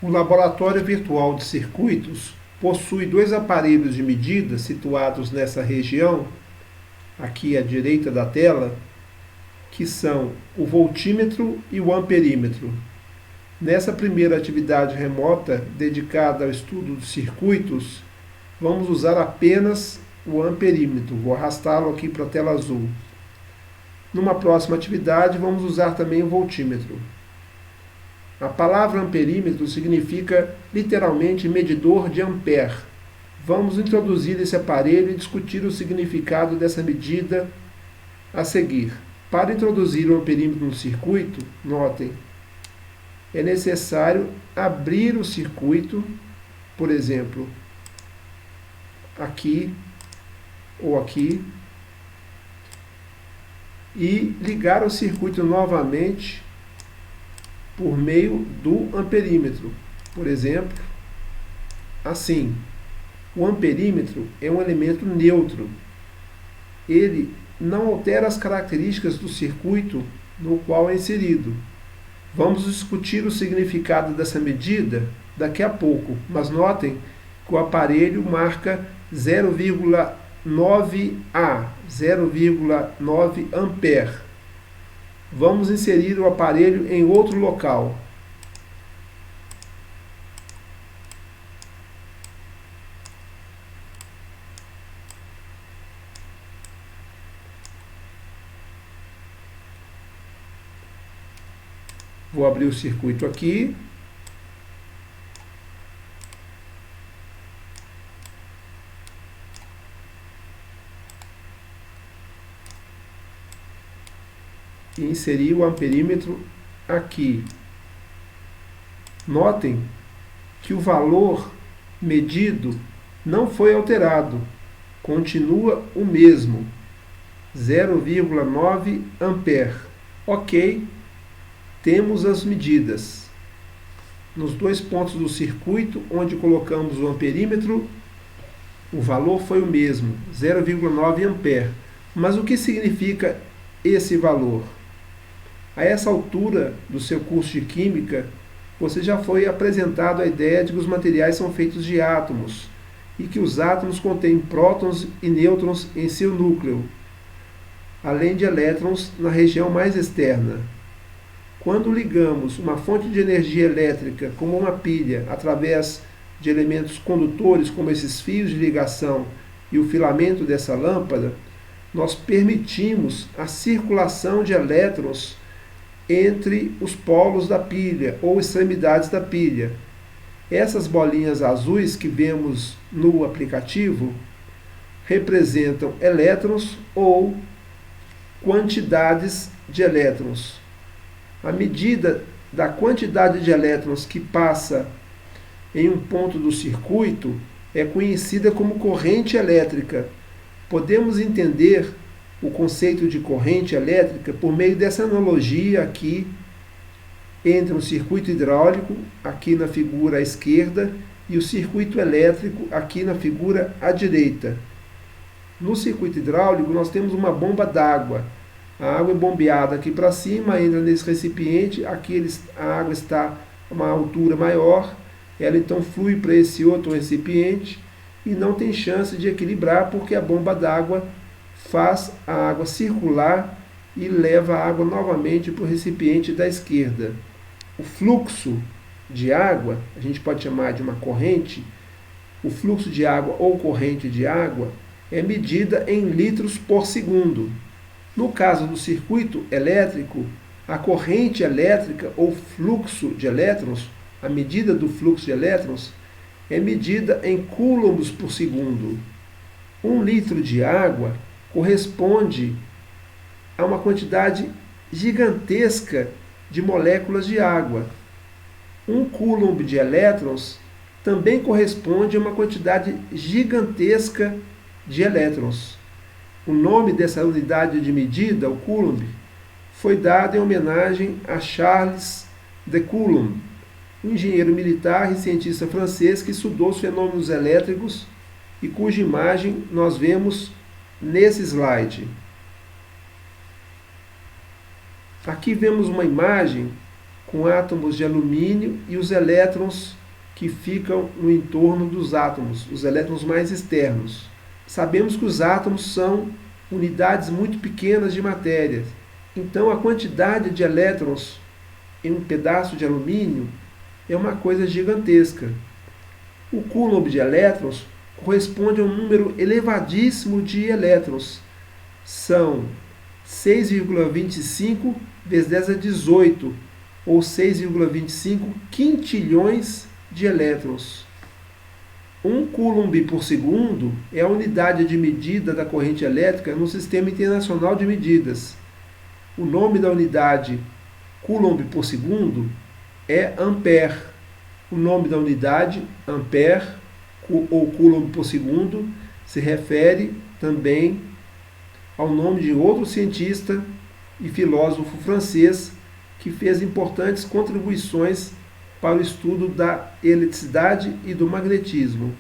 O laboratório virtual de circuitos possui dois aparelhos de medida situados nessa região, aqui à direita da tela, que são o voltímetro e o amperímetro. Nessa primeira atividade remota, dedicada ao estudo dos circuitos, vamos usar apenas o amperímetro. Vou arrastá-lo aqui para a tela azul. Numa próxima atividade, vamos usar também o voltímetro. A palavra amperímetro significa literalmente medidor de ampere. Vamos introduzir esse aparelho e discutir o significado dessa medida a seguir. Para introduzir o amperímetro no circuito, notem, é necessário abrir o circuito, por exemplo, aqui ou aqui, e ligar o circuito novamente por meio do amperímetro. Por exemplo, assim. O amperímetro é um elemento neutro. Ele não altera as características do circuito no qual é inserido. Vamos discutir o significado dessa medida daqui a pouco, mas notem que o aparelho marca 0,9 A, 0,9 ampere. Vamos inserir o aparelho em outro local. Vou abrir o circuito aqui. E inserir o amperímetro aqui. Notem que o valor medido não foi alterado, continua o mesmo, 0,9 ampere. Ok, temos as medidas. Nos dois pontos do circuito, onde colocamos o amperímetro, o valor foi o mesmo, 0,9 ampere. Mas o que significa esse valor? A essa altura do seu curso de Química, você já foi apresentado a ideia de que os materiais são feitos de átomos e que os átomos contêm prótons e nêutrons em seu núcleo, além de elétrons na região mais externa. Quando ligamos uma fonte de energia elétrica, como uma pilha, através de elementos condutores, como esses fios de ligação e o filamento dessa lâmpada, nós permitimos a circulação de elétrons entre os polos da pilha ou extremidades da pilha. Essas bolinhas azuis que vemos no aplicativo representam elétrons ou quantidades de elétrons. A medida da quantidade de elétrons que passa em um ponto do circuito é conhecida como corrente elétrica. Podemos entender o conceito de corrente elétrica por meio dessa analogia aqui entre um circuito hidráulico, aqui na figura à esquerda, e o circuito elétrico, aqui na figura à direita. No circuito hidráulico, nós temos uma bomba d'água. A água é bombeada aqui para cima, entra nesse recipiente, aqui a água está a uma altura maior, ela então flui para esse outro recipiente e não tem chance de equilibrar porque a bomba d'água faz a água circular e leva a água novamente para o recipiente da esquerda. O fluxo de água, a gente pode chamar de uma corrente, o fluxo de água ou corrente de água é medida em litros por segundo. No caso do circuito elétrico, a corrente elétrica ou fluxo de elétrons, a medida do fluxo de elétrons, é medida em coulombs por segundo. 1 litro de água corresponde a uma quantidade gigantesca de moléculas de água. 1 coulomb de elétrons também corresponde a uma quantidade gigantesca de elétrons. O nome dessa unidade de medida, o coulomb, foi dado em homenagem a Charles de Coulomb, um engenheiro militar e cientista francês que estudou os fenômenos elétricos e cuja imagem nós vemos nesse slide. Aqui vemos uma imagem com átomos de alumínio e os elétrons que ficam no entorno dos átomos, os elétrons mais externos. Sabemos que os átomos são unidades muito pequenas de matéria, então a quantidade de elétrons em um pedaço de alumínio é uma coisa gigantesca. O coulomb de elétrons corresponde a um número elevadíssimo de elétrons. São 6,25 vezes 10 a 18, ou 6,25 quintilhões de elétrons. 1 coulomb por segundo é a unidade de medida da corrente elétrica no Sistema Internacional de Medidas. O nome da unidade coulomb por segundo é ampere. O nome da unidade, ampere, ou coulomb por segundo, se refere também ao nome de outro cientista e filósofo francês que fez importantes contribuições para o estudo da eletricidade e do magnetismo.